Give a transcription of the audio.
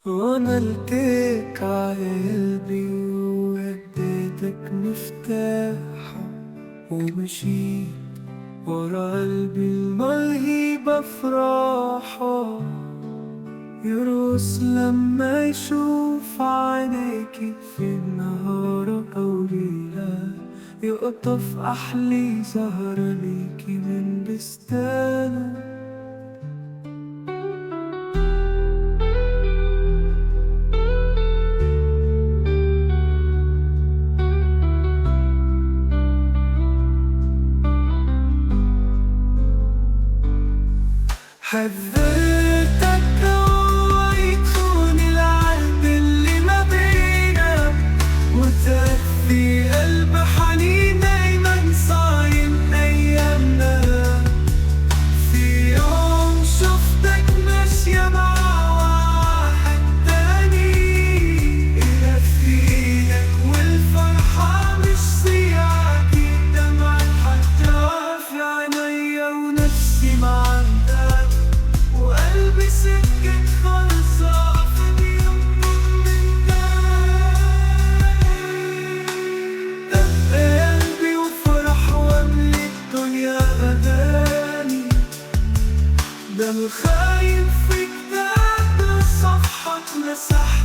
وعملتك عقلبي واديتك مفتاحه، ومشيت ورا قلبي الملهي بفراحه، يرقص لما يشوف عينيكي في النهار أو ليلة، يقطف أحلي زهرة ليكي من بستانه. حذرتك اوعى يخون العهد اللي ما بينا، وتهدي قلب حنين دايما صايم ايامنا. في يوم شفتك ماشية مع واحد تاني، ايدك في ايدك والفرحة مش سياكي، دمعة حتى في عينيا ونفسي معاك، وقلبي سكت خالصة في اليوم من تاني. دق قلبي وفرح واملي الدنيا أغاني، ده الخاين فيك ده صفحة اتمسح